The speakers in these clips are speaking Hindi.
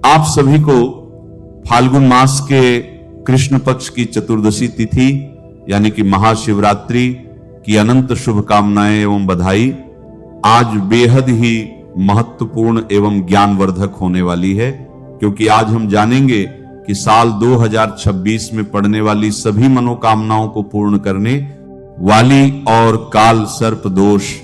आप सभी को फाल्गुन मास के कृष्ण पक्ष की चतुर्दशी तिथि यानी कि महाशिवरात्रि की अनंत शुभकामनाएं एवं बधाई। आज बेहद ही महत्वपूर्ण एवं ज्ञानवर्धक होने वाली है, क्योंकि आज हम जानेंगे कि साल 2026 में पड़ने वाली सभी मनोकामनाओं को पूर्ण करने वाली और काल सर्प दोष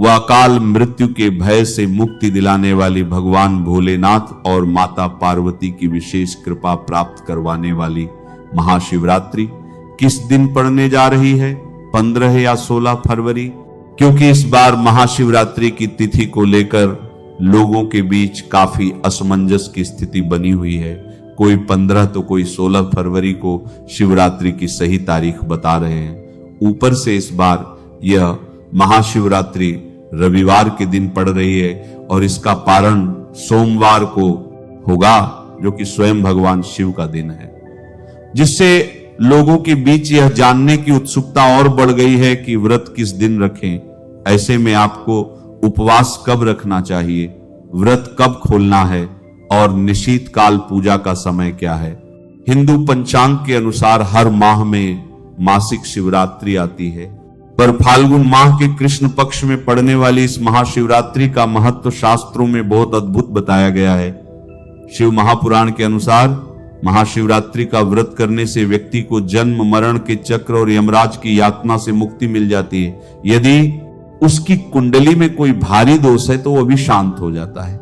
व अकाल मृत्यु के भय से मुक्ति दिलाने वाली भगवान भोलेनाथ और माता पार्वती की विशेष कृपा प्राप्त करवाने वाली महाशिवरात्रि किस दिन पड़ने जा रही है, 15 या 16 फरवरी? क्योंकि इस बार महाशिवरात्रि की तिथि को लेकर लोगों के बीच काफी असमंजस की स्थिति बनी हुई है। कोई 15 तो कोई 16 फरवरी को शिवरात्रि की सही तारीख बता रहे हैं। ऊपर से इस बार यह महाशिवरात्रि रविवार के दिन पड़ रही है और इसका पारण सोमवार को होगा, जो कि स्वयं भगवान शिव का दिन है, जिससे लोगों के बीच यह जानने की उत्सुकता और बढ़ गई है कि व्रत किस दिन रखें। ऐसे में आपको उपवास कब रखना चाहिए, व्रत कब खोलना है और निशीत काल पूजा का समय क्या है। हिंदू पंचांग के अनुसार हर माह में मासिक शिवरात्रि आती है, पर फाल्गुन माह के कृष्ण पक्ष में पड़ने वाली इस महाशिवरात्रि का महत्व शास्त्रों में बहुत अद्भुत बताया गया है। शिव महापुराण के अनुसार महाशिवरात्रि का व्रत करने से व्यक्ति को जन्म मरण के चक्र और यमराज की यातना से मुक्ति मिल जाती है। यदि उसकी कुंडली में कोई भारी दोष है तो वह भी शांत हो जाता है।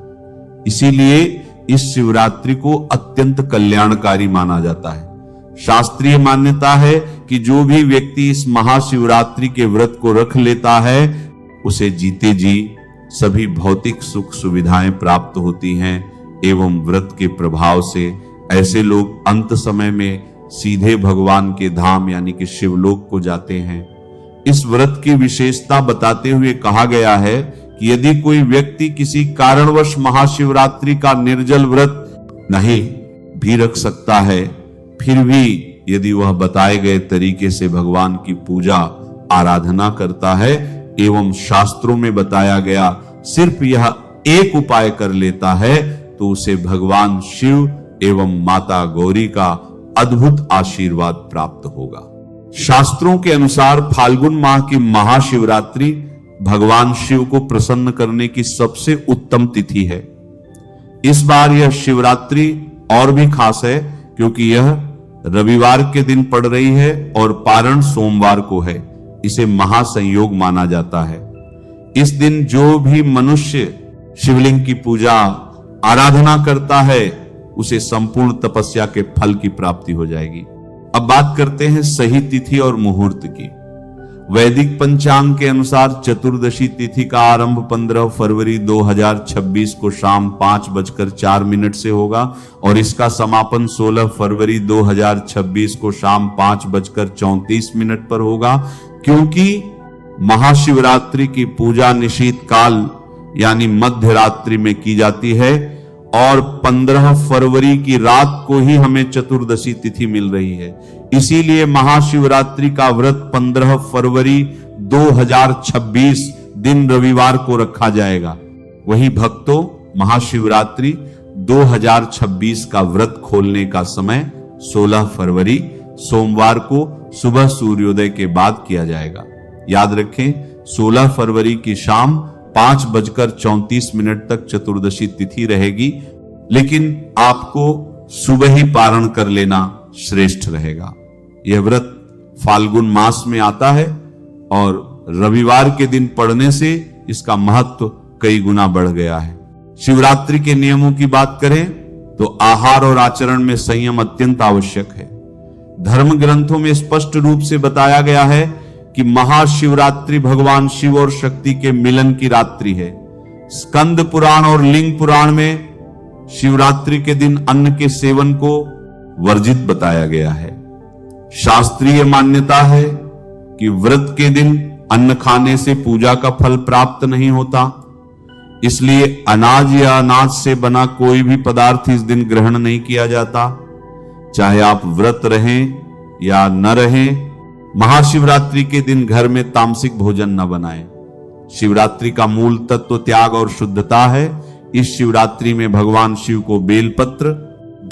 इसीलिए इस शिवरात्रि को अत्यंत कल्याणकारी माना जाता है। शास्त्रीय मान्यता है कि जो भी व्यक्ति इस महाशिवरात्रि के व्रत को रख लेता है उसे जीते जी सभी भौतिक सुख सुविधाएं प्राप्त होती हैं एवं व्रत के प्रभाव से ऐसे लोग अंत समय में सीधे भगवान के धाम यानी कि शिवलोक को जाते हैं। इस व्रत की विशेषता बताते हुए कहा गया है कि यदि कोई व्यक्ति किसी कारणवश महाशिवरात्रि का निर्जल व्रत नहीं भी रख सकता है, फिर भी यदि वह बताए गए तरीके से भगवान की पूजा आराधना करता है एवं शास्त्रों में बताया गया सिर्फ यह एक उपाय कर लेता है, तो उसे भगवान शिव एवं माता गौरी का अद्भुत आशीर्वाद प्राप्त होगा। शास्त्रों के अनुसार फाल्गुन माह की महाशिवरात्रि भगवान शिव को प्रसन्न करने की सबसे उत्तम तिथि है। इस बार यह शिवरात्रि और भी खास है क्योंकि यह रविवार के दिन पड़ रही है और पारण सोमवार को है। इसे महासंयोग माना जाता है। इस दिन जो भी मनुष्य शिवलिंग की पूजा आराधना करता है उसे संपूर्ण तपस्या के फल की प्राप्ति हो जाएगी। अब बात करते हैं सही तिथि और मुहूर्त की। वैदिक पंचांग के अनुसार चतुर्दशी तिथि का आरंभ 15 फरवरी 2026 को शाम 5:04 से होगा और इसका समापन 16 फरवरी 2026 को शाम 5:34 पर होगा। क्योंकि महाशिवरात्रि की पूजा निशीत काल यानी मध्य रात्रि में की जाती है और 15 फरवरी की रात को ही हमें चतुर्दशी तिथि मिल रही है। इसीलिए महाशिवरात्रि का व्रत 15 फरवरी 2026 दिन रविवार को रखा जाएगा। वही भक्तों, महाशिवरात्रि 2026 का व्रत खोलने का समय 16 फरवरी सोमवार को सुबह सूर्योदय के बाद किया जाएगा। याद रखें, 16 फरवरी की शाम 5:34 तक चतुर्दशी तिथि रहेगी, लेकिन आपको सुबह ही पारण कर लेना श्रेष्ठ रहेगा। यह व्रत फाल्गुन मास में आता है और रविवार के दिन पड़ने से इसका महत्व कई गुना बढ़ गया है। शिवरात्रि के नियमों की बात करें तो आहार और आचरण में संयम अत्यंत आवश्यक है। धर्म ग्रंथों में स्पष्ट रूप से बताया गया है कि महाशिवरात्रि भगवान शिव और शक्ति के मिलन की रात्रि है। स्कंद पुराण और लिंग पुराण में शिवरात्रि के दिन अन्न के सेवन को वर्जित बताया गया है। शास्त्रीय मान्यता है कि व्रत के दिन अन्न खाने से पूजा का फल प्राप्त नहीं होता, इसलिए अनाज या अनाज से बना कोई भी पदार्थ इस दिन ग्रहण नहीं किया जाता। चाहे आप व्रत रहें या न रहें, महाशिवरात्रि के दिन घर में तामसिक भोजन न बनाएं। शिवरात्रि का मूल तत्व त्याग और शुद्धता है, इस शिवरात्रि में भगवान शिव को बेलपत्र,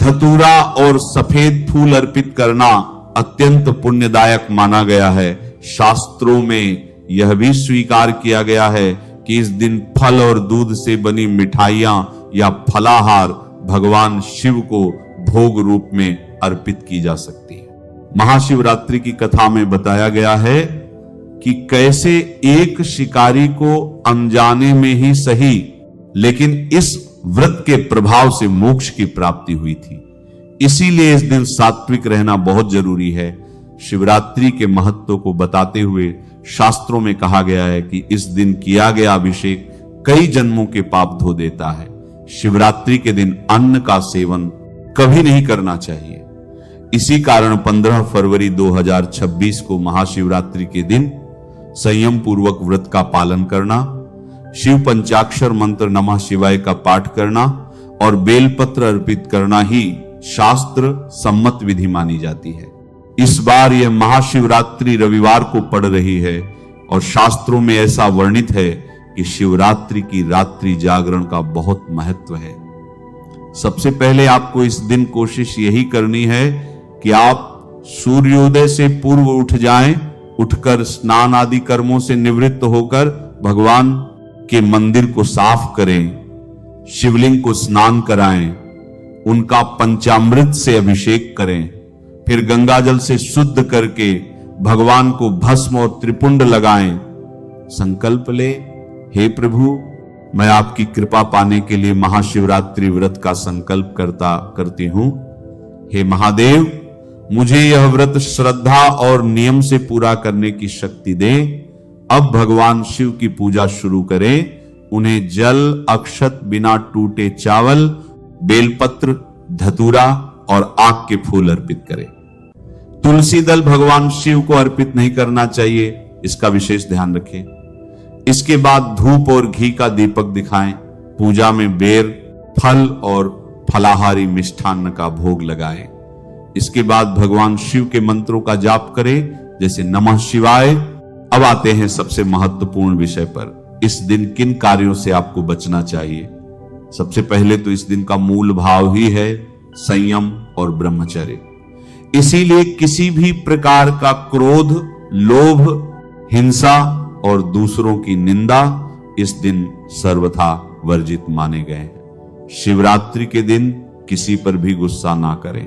धतूरा और सफेद फूल अर्पित करना अत्यंत पुण्यदायक माना गया है। शास्त्रों में यह भी स्वीकार किया गया है कि इस दिन फल और दूध से बनी मिठाइयां या फलाहार भगवान शिव को भोग रूप में अर्पित की जा सकती है। महाशिवरात्रि की कथा में बताया गया है कि कैसे एक शिकारी को अनजाने में ही सही, लेकिन इस व्रत के प्रभाव से मोक्ष की प्राप्ति हुई थी। इसीलिए इस दिन सात्विक रहना बहुत जरूरी है। शिवरात्रि के महत्व को बताते हुए शास्त्रों में कहा गया है कि इस दिन किया गया अभिषेक कई जन्मों के पाप धो देता है। शिवरात्रि के दिन अन्न का सेवन कभी नहीं करना चाहिए। इसी कारण 15 फरवरी 2026 को महाशिवरात्रि के दिन संयम पूर्वक व्रत का पालन करना, शिव पंचाक्षर मंत्र नमः शिवाय का पाठ करना और बेलपत्र अर्पित करना ही शास्त्र सम्मत विधि मानी जाती है। इस बार यह महाशिवरात्रि रविवार को पड़ रही है और शास्त्रों में ऐसा वर्णित है कि शिवरात्रि की रात्रि जागरण का बहुत महत्व है। सबसे पहले आपको इस दिन कोशिश यही करनी है कि आप सूर्योदय से पूर्व उठ जाएं, उठकर स्नान आदि कर्मों से निवृत्त होकर भगवान के मंदिर को साफ करें, शिवलिंग को स्नान कराएं, उनका पंचामृत से अभिषेक करें, फिर गंगाजल से शुद्ध करके भगवान को भस्म और त्रिपुंड लगाएं। संकल्प ले, हे प्रभु, मैं आपकी कृपा पाने के लिए महाशिवरात्रि व्रत का संकल्प करती हूं। हे महादेव, मुझे यह व्रत श्रद्धा और नियम से पूरा करने की शक्ति दे। अब भगवान शिव की पूजा शुरू करें। उन्हें जल, अक्षत, बिना टूटे चावल, बेलपत्र, धतूरा और आक के फूल अर्पित करें। तुलसी दल भगवान शिव को अर्पित नहीं करना चाहिए, इसका विशेष ध्यान रखें। इसके बाद धूप और घी का दीपक दिखाएं। पूजा में बेर, फल और फलाहारी मिष्ठान्न का भोग लगाएं। इसके बाद भगवान शिव के मंत्रों का जाप करें, जैसे नमः शिवाय। अब आते हैं सबसे महत्वपूर्ण विषय पर। इस दिन किन कार्यों से आपको बचना चाहिए? सबसे पहले तो इस दिन का मूल भाव ही है संयम और ब्रह्मचर्य। इसीलिए किसी भी प्रकार का क्रोध, लोभ, हिंसा और दूसरों की निंदा इस दिन सर्वथा वर्जित माने गए हैं। शिवरात्रि के दिन किसी पर भी गुस्सा ना करें।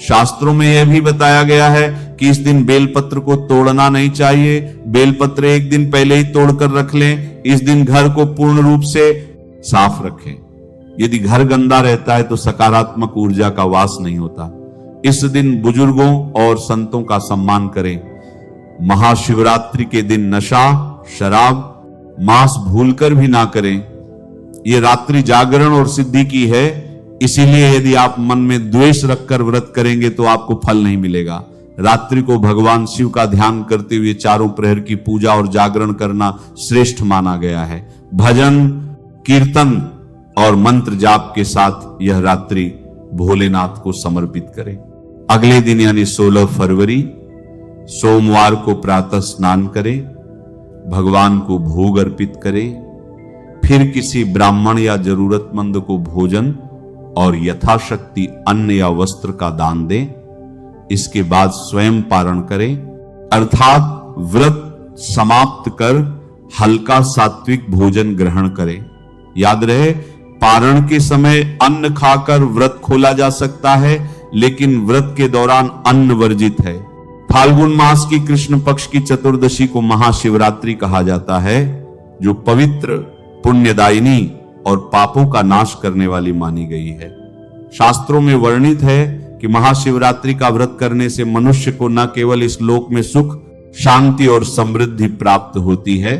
शास्त्रों में यह भी बताया गया है कि इस दिन बेलपत्र को तोड़ना नहीं चाहिए। बेलपत्र एक दिन पहले ही तोड़कर रख लें। इस दिन घर को पूर्ण रूप से साफ रखें। यदि घर गंदा रहता है तो सकारात्मक ऊर्जा का वास नहीं होता। इस दिन बुजुर्गों और संतों का सम्मान करें। महाशिवरात्रि के दिन नशा, शराब, मांस भूलकर भी ना करें। यह रात्रि जागरण और सिद्धि की है। इसीलिए यदि आप मन में द्वेष रखकर व्रत करेंगे तो आपको फल नहीं मिलेगा। रात्रि को भगवान शिव का ध्यान करते हुए चारों प्रहर की पूजा और जागरण करना श्रेष्ठ माना गया है। भजन, कीर्तन और मंत्र जाप के साथ यह रात्रि भोलेनाथ को समर्पित करें। अगले दिन यानी 16 फरवरी सोमवार को प्रातः स्नान करें, भगवान को भोग अर्पित करें, फिर किसी ब्राह्मण या जरूरतमंद को भोजन और यथाशक्ति अन्न या वस्त्र का दान दें। इसके बाद स्वयं पारण करें, अर्थात व्रत समाप्त कर हल्का सात्विक भोजन ग्रहण करें। याद रहे, पारण के समय अन्न खाकर व्रत खोला जा सकता है, लेकिन व्रत के दौरान अन्न वर्जित है। फाल्गुन मास की कृष्ण पक्ष की चतुर्दशी को महाशिवरात्रि कहा जाता है, जो पवित्र, पुण्यदायिनी और पापों का नाश करने वाली मानी गई है। शास्त्रों में वर्णित है कि महाशिवरात्रि का व्रत करने से मनुष्य को न केवल इस लोक में सुख, शांति और समृद्धि प्राप्त होती है,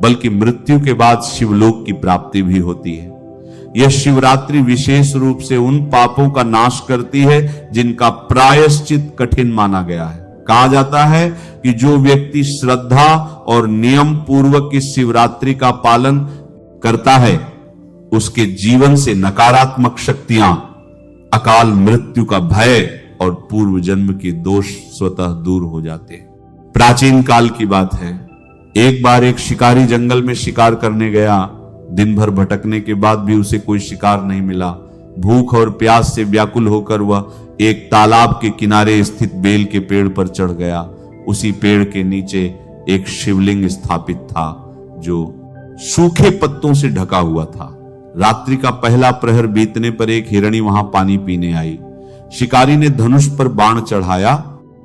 बल्कि मृत्यु के बाद शिवलोक की प्राप्ति भी होती है। यह शिवरात्रि विशेष रूप से उन पापों का नाश करती है जिनका प्रायश्चित कठिन माना गया है। कहा जाता है कि जो व्यक्ति श्रद्धा और नियम पूर्वक इस शिवरात्रि का पालन करता है, उसके जीवन से नकारात्मक शक्तियां, अकाल मृत्यु का भय और पूर्व जन्म के दोष स्वतः दूर हो जाते हैं। प्राचीन काल की बात है, एक बार एक शिकारी जंगल में शिकार करने गया दिन भर भटकने के बाद भी उसे कोई शिकार नहीं मिला। भूख और प्यास से व्याकुल होकर वह एक तालाब के किनारे स्थित बेल के पेड़ पर चढ़ गया। उसी पेड़ के नीचे एक शिवलिंग स्थापित था जो सूखे पत्तों से ढका हुआ था। रात्रि का पहला प्रहर बीतने पर एक हिरणी वहां पानी पीने आई। शिकारी ने धनुष पर बाण चढ़ाया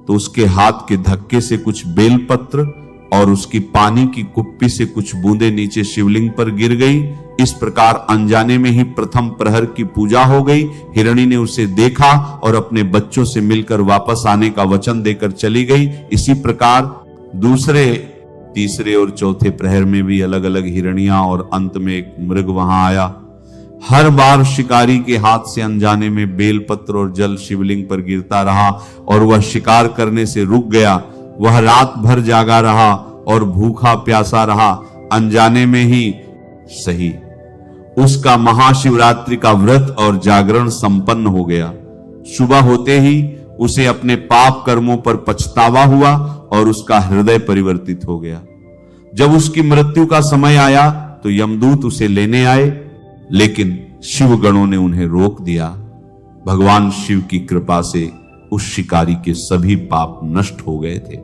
तो उसके हाथ के धक्के से कुछ बेलपत्र और उसकी पानी की कुप्पी से कुछ बूंदें नीचे शिवलिंग पर गिर गई। इस प्रकार अनजाने में ही प्रथम प्रहर की पूजा हो गई। हिरणी ने उसे देखा और अपने बच्चों से मिलकर वापस आने का वचन देकर चली गई। इसी प्रकार दूसरे, तीसरे और चौथे प्रहर में भी अलग अलग हिरणियां और अंत में एक मृग वहां आया। हर बार शिकारी के हाथ से अनजाने में बेलपत्र और जल शिवलिंग पर गिरता रहा और वह शिकार करने से रुक गया। वह रात भर जागा रहा और भूखा प्यासा रहा। अनजाने में ही सही उसका महाशिवरात्रि का व्रत और जागरण संपन्न हो गया। सुबह होते ही उसे अपने पाप कर्मों पर पछतावा हुआ और उसका हृदय परिवर्तित हो गया। जब उसकी मृत्यु का समय आया तो यमदूत उसे लेने आए, लेकिन शिव गणों ने उन्हें रोक दिया। भगवान शिव की कृपा से उस शिकारी के सभी पाप नष्ट हो गए थे।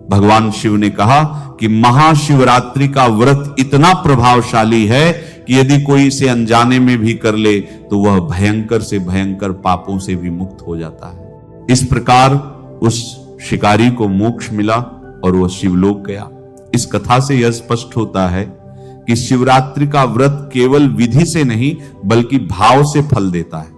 भगवान शिव ने कहा कि महाशिवरात्रि का व्रत इतना प्रभावशाली है कि यदि कोई इसे अनजाने में भी कर ले तो वह भयंकर से भयंकर पापों से भी मुक्त हो जाता है। इस प्रकार उस शिकारी को मोक्ष मिला और वह शिवलोक गया। इस कथा से यह स्पष्ट होता है कि शिवरात्रि का व्रत केवल विधि से नहीं बल्कि भाव से फल देता है।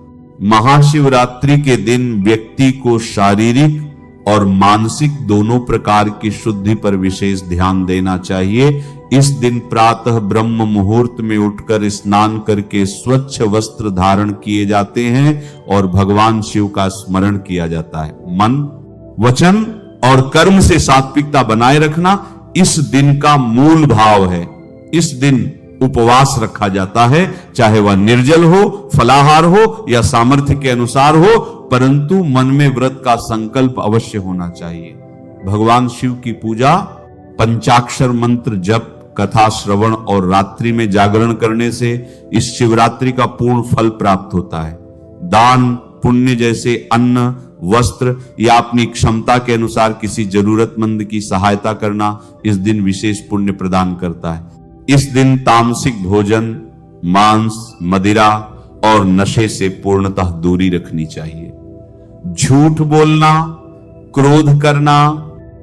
महाशिवरात्रि के दिन व्यक्ति को शारीरिक और मानसिक दोनों प्रकार की शुद्धि पर विशेष ध्यान देना चाहिए। इस दिन प्रातः ब्रह्म मुहूर्त में उठकर स्नान करके स्वच्छ वस्त्र धारण किए जाते हैं और भगवान शिव का स्मरण किया जाता है। मन, वचन और कर्म से सात्विकता बनाए रखना इस दिन का मूल भाव है। इस दिन उपवास रखा जाता है, चाहे वह निर्जल हो, फलाहार हो या सामर्थ्य के अनुसार हो, परंतु मन में व्रत का संकल्प अवश्य होना चाहिए। भगवान शिव की पूजा, पंचाक्षर मंत्र जप, कथा श्रवण और रात्रि में जागरण करने से इस शिवरात्रि का पूर्ण फल प्राप्त होता है। दान पुण्य जैसे अन्न, वस्त्र या अपनी क्षमता के अनुसार किसी जरूरतमंद की सहायता करना इस दिन विशेष पुण्य प्रदान करता है। इस दिन तामसिक भोजन, मांस, मदिरा और नशे से पूर्णतः दूरी रखनी चाहिए। झूठ बोलना, क्रोध करना,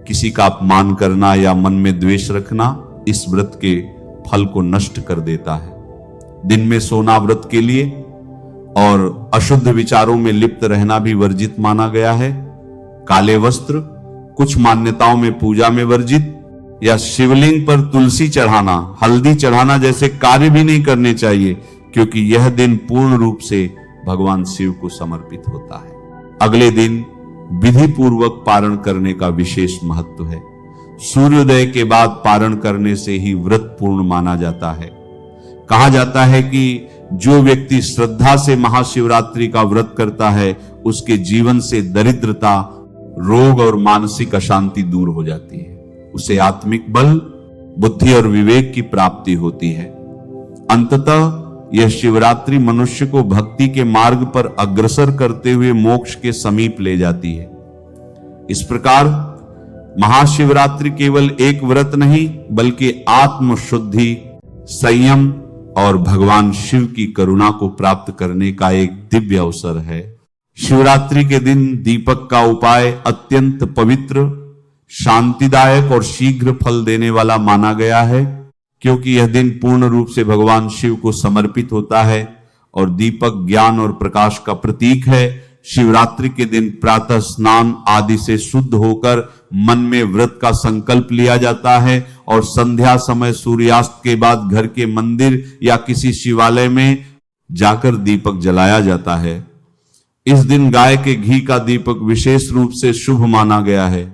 किसी का अपमान करना या मन में द्वेष रखना इस व्रत के फल को नष्ट कर देता है। दिन में सोना व्रत के लिए और अशुद्ध विचारों में लिप्त रहना भी वर्जित माना गया है। काले वस्त्र, कुछ मान्यताओं में पूजा में वर्जित या शिवलिंग पर तुलसी चढ़ाना, हल्दी चढ़ाना जैसे कार्य भी नहीं करने चाहिए, क्योंकि यह दिन पूर्ण रूप से भगवान शिव को समर्पित होता है। अगले दिन विधि पूर्वक पारण करने का विशेष महत्व है। सूर्योदय के बाद पारण करने से ही व्रत पूर्ण माना जाता है। कहा जाता है कि जो व्यक्ति श्रद्धा से महाशिवरात्रि का व्रत करता है उसके जीवन से दरिद्रता, रोग और मानसिक अशांति दूर हो जाती है। उसे आत्मिक बल, बुद्धि और विवेक की प्राप्ति होती है। अंततः यह शिवरात्रि मनुष्य को भक्ति के मार्ग पर अग्रसर करते हुए मोक्ष के समीप ले जाती है। इस प्रकार महाशिवरात्रि केवल एक व्रत नहीं बल्कि आत्म शुद्धि, संयम और भगवान शिव की करुणा को प्राप्त करने का एक दिव्य अवसर है। शिवरात्रि के दिन दीपक का उपाय अत्यंत पवित्र, शांतिदायक और शीघ्र फल देने वाला माना गया है, क्योंकि यह दिन पूर्ण रूप से भगवान शिव को समर्पित होता है और दीपक ज्ञान और प्रकाश का प्रतीक है। शिवरात्रि के दिन प्रातः स्नान आदि से शुद्ध होकर मन में व्रत का संकल्प लिया जाता है और संध्या समय सूर्यास्त के बाद घर के मंदिर या किसी शिवालय में जाकर दीपक जलाया जाता है। इस दिन गाय के घी का दीपक विशेष रूप से शुभ माना गया है।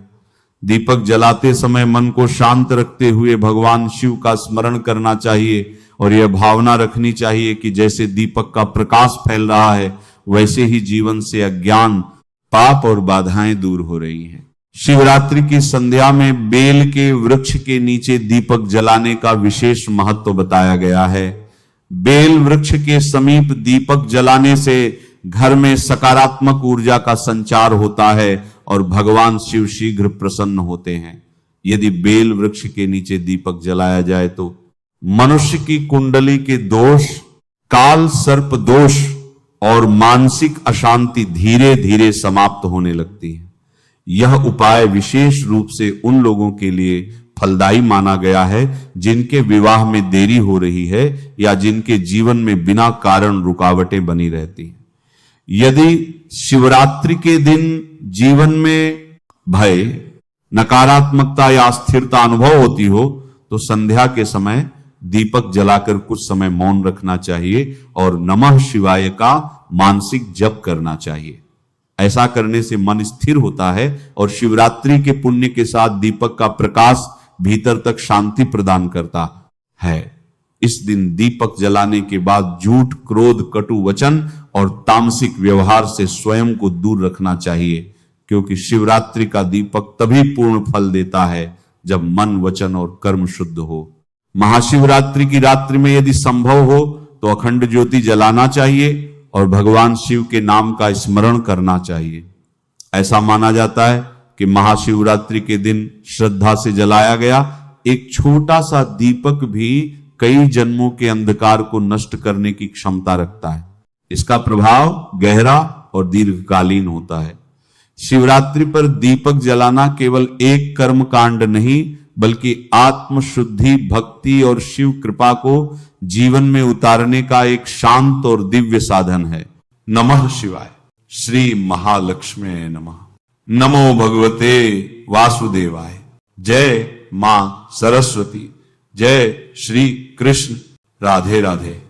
दीपक जलाते समय मन को शांत रखते हुए भगवान शिव का स्मरण करना चाहिए और यह भावना रखनी चाहिए कि जैसे दीपक का प्रकाश फैल रहा है वैसे ही जीवन से अज्ञान, पाप और बाधाएं दूर हो रही हैं। शिवरात्रि की संध्या में बेल के वृक्ष के नीचे दीपक जलाने का विशेष महत्व बताया गया है। बेल वृक्ष के समीप दीपक जलाने से घर में सकारात्मक ऊर्जा का संचार होता है और भगवान शिव शीघ्र प्रसन्न होते हैं। यदि बेल वृक्ष के नीचे दीपक जलाया जाए तो मनुष्य की कुंडली के दोष, काल सर्प दोष और मानसिक अशांति धीरे धीरे समाप्त होने लगती है। यह उपाय विशेष रूप से उन लोगों के लिए फलदायी माना गया है जिनके विवाह में देरी हो रही है या जिनके जीवन में बिना कारण रुकावटें बनी रहती हैं। यदि शिवरात्रि के दिन जीवन में भय, नकारात्मकता या अस्थिरता अनुभव होती हो तो संध्या के समय दीपक जलाकर कुछ समय मौन रखना चाहिए और नमः शिवाय का मानसिक जप करना चाहिए। ऐसा करने से मन स्थिर होता है और शिवरात्रि के पुण्य के साथ दीपक का प्रकाश भीतर तक शांति प्रदान करता है। इस दिन दीपक जलाने के बाद झूठ, क्रोध, कटु वचन और तामसिक व्यवहार से स्वयं को दूर रखना चाहिए, क्योंकि शिवरात्रि का दीपक तभी पूर्ण फल देता है जब मन, वचन और कर्म शुद्ध हो। महाशिवरात्रि की रात्रि में यदि संभव हो तो अखंड ज्योति जलाना चाहिए और भगवान शिव के नाम का स्मरण करना चाहिए। ऐसा माना जाता है कि महाशिवरात्रि के दिन श्रद्धा से जलाया गया एक छोटा सा दीपक भी कई जन्मों के अंधकार को नष्ट करने की क्षमता रखता है। इसका प्रभाव गहरा और दीर्घकालीन होता है। शिवरात्रि पर दीपक जलाना केवल एक कर्म कांड नहीं बल्कि आत्मशुद्धि, भक्ति और शिव कृपा को जीवन में उतारने का एक शांत और दिव्य साधन है। नमः शिवाय। श्री महालक्ष्मी नमः। नमो भगवते वासुदेवाय। जय मां सरस्वती। जय श्री कृष्ण। राधे राधे।